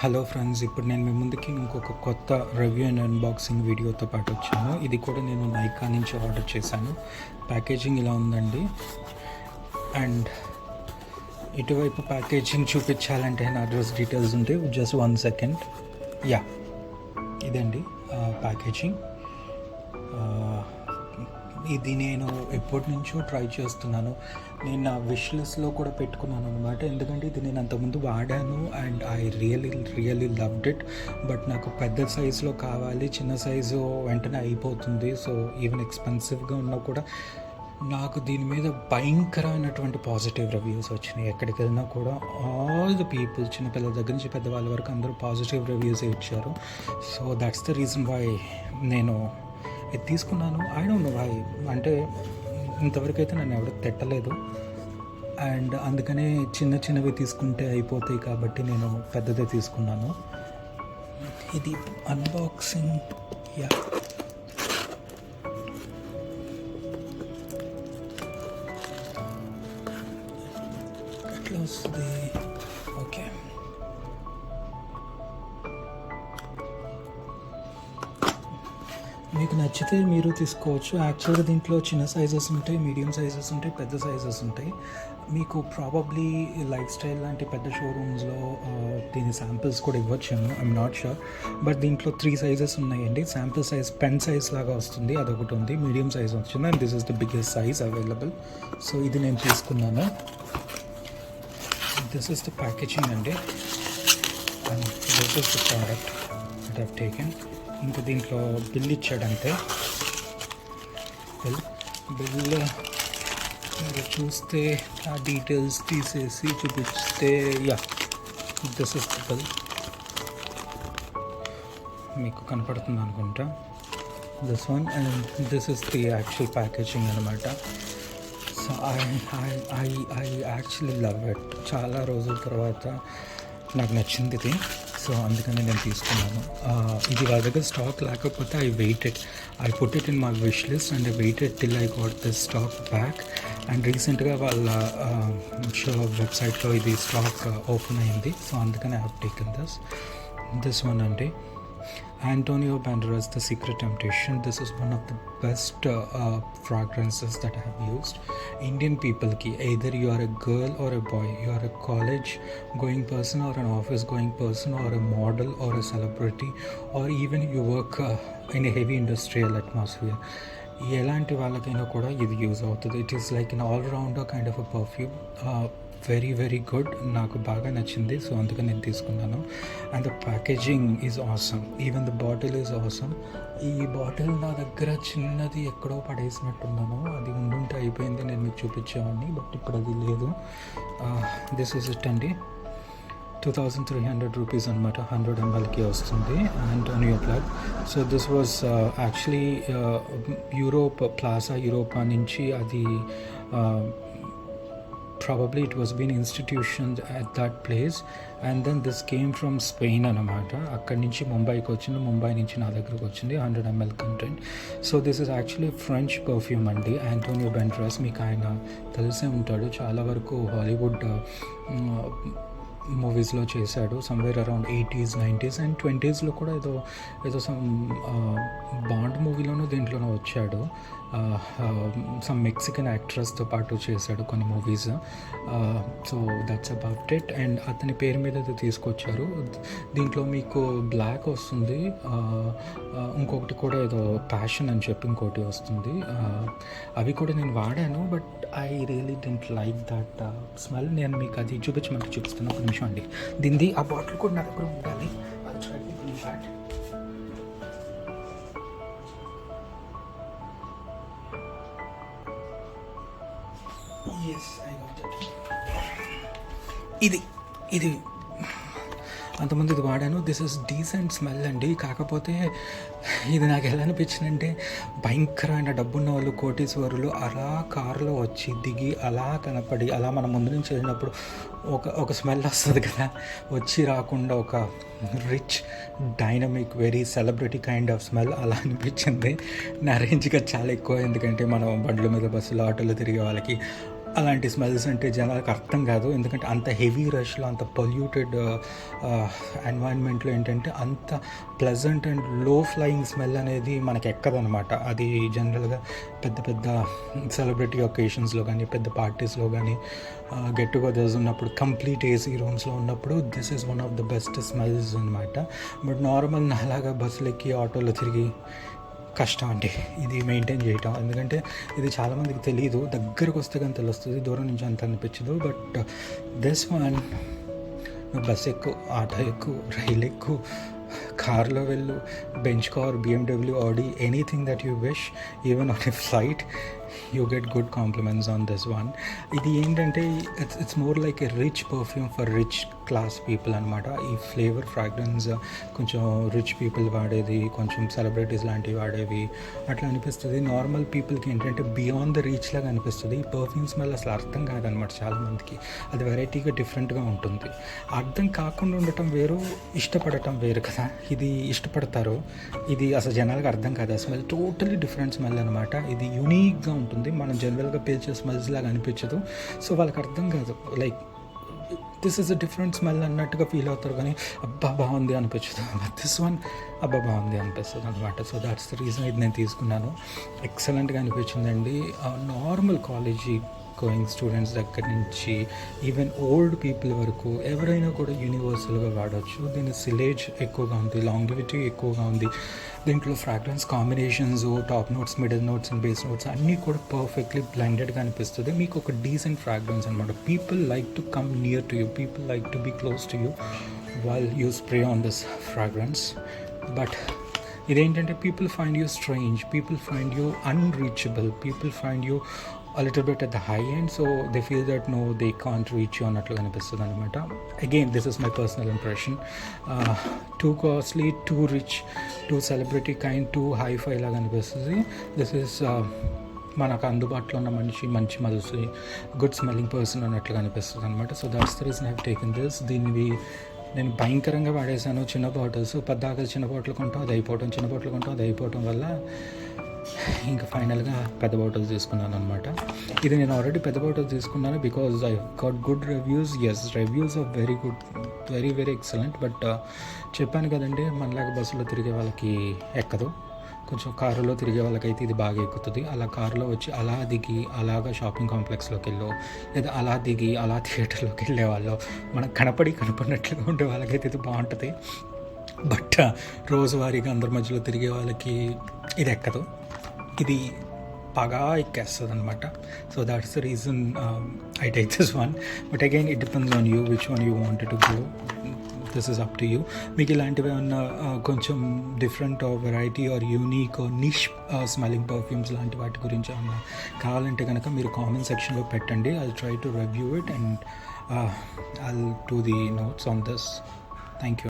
Hello friends, ఇప్పుడు నేను మీ ముందుకి ఇంకొక కొత్త రివ్యూ అండ్ అన్బాక్సింగ్ వీడియోతో పాటు వచ్చాను. ఇది కూడా నేను నైకా నుంచి ఆర్డర్ చేశాను. ప్యాకేజింగ్ ఇలా ఉందండి. అండ్ ఇటువైపు ప్యాకేజింగ్ చూపించాలంటే నా అడ్రస్ డీటెయిల్స్ ఉంటే జస్ట్ 1 సెకండ్. యా, ఇదండి ప్యాకేజింగ్. ఇది నేను ఎప్పటి నుంచో ట్రై చేస్తున్నాను. నేను నా విష్ లిస్ట్లో కూడా పెట్టుకున్నాను అనమాట. ఎందుకంటే ఇది నేను అంతకుముందు వాడాను and I really loved it. But నాకు పెద్ద సైజులో కావాలి, చిన్న సైజు వెంటనే అయిపోతుంది. సో ఈవెన్ ఎక్స్పెన్సివ్గా ఉన్నా కూడా నాకు దీని మీద భయంకరమైనటువంటి పాజిటివ్ రివ్యూస్ వచ్చినాయి. ఎక్కడికి వెళ్ళినా కూడా ఆల్ ద పీపుల్, చిన్నపిల్లల దగ్గర నుంచి పెద్దవాళ్ళ వరకు అందరూ పాజిటివ్ రివ్యూస్ ఇచ్చారు. So that's the reason why నేను ఇది తీసుకున్నాను. ఐ డోంట్ నో వై, అంటే ఇంతవరకు అయితే నన్ను ఎవరు తిట్టలేదు. అండ్ అందుకనే చిన్నవి తీసుకుంటే అయిపోతాయి కాబట్టి నేను పెద్దదే తీసుకున్నాను. ఇది అన్బాక్సింగ్. యా, ఎట్లా వస్తుంది? ఓకే, మీకు నచ్చితే మీరు తీసుకోవచ్చు. యాక్చువల్గా దీంట్లో చిన్న సైజెస్ ఉంటాయి, మీడియం సైజెస్ ఉంటాయి, పెద్ద సైజెస్ ఉంటాయి. మీకు ప్రాబబ్లీ లైఫ్ స్టైల్ లాంటి పెద్ద షోరూమ్స్లో దీని శాంపిల్స్ కూడా ఇవ్వచ్చేమో, ఐఎమ్ నాట్ షూర్. బట్ దీంట్లో 3 సైజెస్ ఉన్నాయండి. శాంపిల్ సైజ్ పెన్ సైజ్ లాగా వస్తుంది, అదొకటి ఉంది. మీడియం సైజ్ వచ్చింది and this is the biggest size available. So ఇది నేను తీసుకున్నాను. దిస్ ఇస్ ద ప్యాకేజింగ్ అండి, and this is the product that I've taken. ఇంకా దీంట్లో బిల్ ఇచ్చాడంటే, బిల్ మీరు చూస్తే ఆ డీటెయిల్స్ తీసేసి చూపిస్తే, yeah, this is the bill. మీకు కనపడుతుంది అనుకుంటా, this one. And this is the actual packaging అనమాట. So I actually love it. చాలా రోజుల తర్వాత నాకు నచ్చింది ఇది. సో అందుకని నేను తీసుకున్నాను. ఇది వాళ్ళ దగ్గర స్టాక్ లేకపోతే I put it in my wish list and I weighted till I got this stock back. And రీసెంట్గా వాళ్ళ వెబ్సైట్లో ఇది స్టాక్ ఓపెన్ అయింది. సో అందుకని I have taken this one అండి. Antonio Banderas The Secret Temptation. This is one of the best fragrances that I have used. Indian people ki, either you are a girl or a boy, you are a college going person or an office going person or a model or a celebrity, or even you work in a heavy industrial atmosphere, ఎలాంటి వాళ్ళకైనా కూడా ఇది use అవుతుంది. It is like an all-rounder kind of a perfume. Very good, నాకు బాగా నచ్చింది. So అందుకని నేను తీసుకున్నాను. And the packaging is awesome, even the bottle is awesome. ఈ బాటిల్ నా దగ్గర చిన్నది ఎక్కడో పడేసినట్టున్నాను, అది ఉండుంటే అయిపోయింది, నేను మీకు చూపించేవాడిని. బట్ ఇప్పుడు అది లేదు. దిస్ ఈజ్ ఇట్ అండి. 2300 రూపీస్ అనమాట, 100 mlకి వస్తుంది. Antonio plug. So this was actually plaza Europa నుంచి అది probably it was being institutioned at that place, and then this came from Spain anamata. Akkadi nunchi Mumbai ki vachindi, Mumbai nunchi na దగ్గరకు వచ్చింది, 100 ml content. So this is actually French perfume అండి. Antonio Banderas, మీకు ఆయన తెలిసే ఉంటాడు, చాలా వరకు Hollywood మూవీస్లో చేశాడు. Somewhere around 80s, 90s and 20sలో కూడా ఏదో సమ్ బాండ్ మూవీలోనూ దీంట్లోనూ వచ్చాడు. సమ్ మెక్సికన్ యాక్ట్రెస్తో పాటు చేశాడు కొన్ని movies. So that's about it. And అతని పేరు మీద అది తీసుకొచ్చారు. దీంట్లో మీకు బ్లాక్ వస్తుంది, ఇంకొకటి కూడా ఏదో ప్యాషన్ అని చెప్పి ఇంకోటి వస్తుంది. అవి కూడా నేను వాడాను, but I really didn't like that smell. నేను మీకు అది చూపిస్తాను, ఒక నిమిషం అండి. దీనిది ఆ బాటిల్ కూడా నా దగ్గర ఉండాలి. ఇది అంతమంది ఇది వాడాను. దిస్ ఇస్ డీసెంట్ స్మెల్ అండి. కాకపోతే ఇది నాకు ఎలా అనిపించిందంటే, భయంకరమైన డబ్బున్న వాళ్ళు, కోటీశ్వరులు అలా కారులో వచ్చి దిగి అలా కనపడి అలా మన ముందు నుంచి వెళ్ళినప్పుడు ఒక స్మెల్ వస్తుంది కదా, వచ్చి రాకుండా ఒక rich dynamic very celebrity kind of smell అలా అనిపించింది. నా రేంజ్గా చాలా ఎక్కువ. ఎందుకంటే మనం బండ్ల మీద, బస్సులు, ఆటోలో తిరిగే వాళ్ళకి అలాంటి స్మెల్స్ అంటే జనాలకు అర్థం కాదు. ఎందుకంటే అంత హెవీ రష్లో, అంత పొల్యూటెడ్ ఎన్వైర్న్మెంట్లో ఏంటంటే అంత ప్లెజెంట్ అండ్ లో ఫ్లయింగ్ స్మెల్ అనేది మనకి ఎక్కదనమాట. అది జనరల్గా పెద్ద పెద్ద సెలబ్రిటీ ఒకేషన్స్లో కానీ, పెద్ద పార్టీస్లో కానీ, గెట్ టుగెదర్స్ ఉన్నప్పుడు, కంప్లీట్ ఏసీ రూమ్స్లో ఉన్నప్పుడు this is one of the best smells అనమాట. బట్ నార్మల్ నాలాగా బస్సులు ఎక్కి ఆటోలో తిరిగి కష్టం అండి ఇది మెయింటైన్ చేయటం. ఎందుకంటే ఇది చాలామందికి తెలియదు, దగ్గరకు వస్తే కానీ తెలుస్తుంది, దూరం నుంచి అంత అనిపించదు. బట్ దిస్ వన్, బస్ ఎక్కు, ఆటో ఎక్కు, రైలు ఎక్కు, కార్లో వెళ్ళు, bench car, BMW, Audi, anything that you wish, even on a flight you get good compliments on this one. ఇది ఏంటంటే it's more like a rich perfume for rich class people అనమాట. ఈ flavour fragrance కొంచెం rich people వాడేది, కొంచెం celebrities లాంటివి వాడేవి అట్లా అనిపిస్తుంది. నార్మల్ పీపుల్కి ఏంటంటే బియాండ్ ద రీచ్ లాగా అనిపిస్తుంది. ఈ పర్ఫ్యూమ్ స్మెల్ అసలు అర్థం కాదనమాట చాలామందికి. అది వెరైటీగా డిఫరెంట్గా ఉంటుంది. అర్థం కాకుండా ఉండటం వేరు, ఇష్టపడటం వేరు కదా. ఇది ఇష్టపడతారు, ఇది అసలు జనాలకు అర్థం కాదు. ఆ స్మెల్ టోటలీ డిఫరెంట్ స్మెల్ అనమాట. ఇది యూనిక్గా ఉంటుంది, మనం జనరల్గా పీల్చే స్మెల్స్ లాగా అనిపించదు. సో వాళ్ళకి అర్థం కాదు, like this is a different smell అన్నట్టుగా ఫీల్ అవుతారు, కానీ అబ్బా బాగుంది అనిపించదు. బట్ దిస్ వన్ అబ్బా బాగుంది అనిపిస్తుంది అనమాట. సో దాట్స్ ద రీజన్ ఇది నేను తీసుకున్నాను. ఎక్సలెంట్గా అనిపించిందండి. నార్మల్ కాలేజీ గోయింగ్ స్టూడెంట్స్ దగ్గర నుంచి ఈవెన్ ఓల్డ్ పీపుల్ వరకు ఎవరైనా కూడా యూనివర్సల్గా వాడవచ్చు. దీని సిలేజ్ ఎక్కువగా ఉంది, లాంగివిటీ ఎక్కువగా ఉంది. దీంట్లో fragrance combinations, top notes, middle notes and base notes అన్నీ కూడా పర్ఫెక్ట్లీ బ్లెండెడ్గా అనిపిస్తుంది. మీకు ఒక డీసెంట్ ఫ్రాగ్రెన్స్ అనమాట. People like to come near to you, people like to be close to you while you spray on this fragrance. But ఇదేంటంటే people find you strange, people find you unreachable, people find you a little bit at the high end, so they feel that no, they can't reach you అన్నట్లు అనిపిస్తుంది అనమాట. Again this is my personal impression. Too costly, too rich, too celebrity kind, too hi fi లాగా అనిపిస్తుంది. This is మనకు అందుబాటులో ఉన్న మంచి మలిసి good smelling person అన్నట్లుగా అనిపిస్తుంది అనమాట. So that's the reason I have taken this. దీనివి నేను భయంకరంగా వాడేసాను. చిన్న బాటిల్స్, పద్దాకలు చిన్న బాటిల్ కొంటాం, అది అయిపోవటం, చిన్న బాటిల్ కొంటాం, అది అయిపోవటం వల్ల ఇంకా ఫైనల్గా పెద్ద బాటిల్స్ తీసుకున్నాను అనమాట. ఇది నేను ఆల్రెడీ పెద్ద బాటిల్స్ తీసుకున్నాను because I got good reviews. Yes, reviews are very good, very very excellent. But చెప్పాను కదండి, మనలాగా బస్సులో తిరిగే వాళ్ళకి ఎక్కదు. కొంచెం కారులో తిరిగే వాళ్ళకైతే ఇది బాగా ఎక్కుతుంది. అలా కారులో వచ్చి అలా దిగి అలాగా షాపింగ్ కాంప్లెక్స్లోకి వెళ్ళో, లేదా అలా దిగి అలా థియేటర్లోకి వెళ్ళే వాళ్ళు, మనకు కనపడినట్లుగా ఉండే వాళ్ళకైతే ఇది బాగుంటుంది. బట్ రోజువారీగా అందరి మధ్యలో తిరిగే వాళ్ళకి ఇది ఎక్కదు, ఇది బాగా ఎక్కేస్తుంది అనమాట. So that's the reason I take this one. But again it depends on you which one you wanted to go. This is up to you. మీకు ఇలాంటివి ఏమన్నా కొంచెం different variety or unique or niche smelling perfumes లాంటి వాటి గురించి ఏమన్నా కావాలంటే కనుక మీరు కామెంట్ సెక్షన్లో పెట్టండి. I try to review it and I'll do the notes on this. Thank you.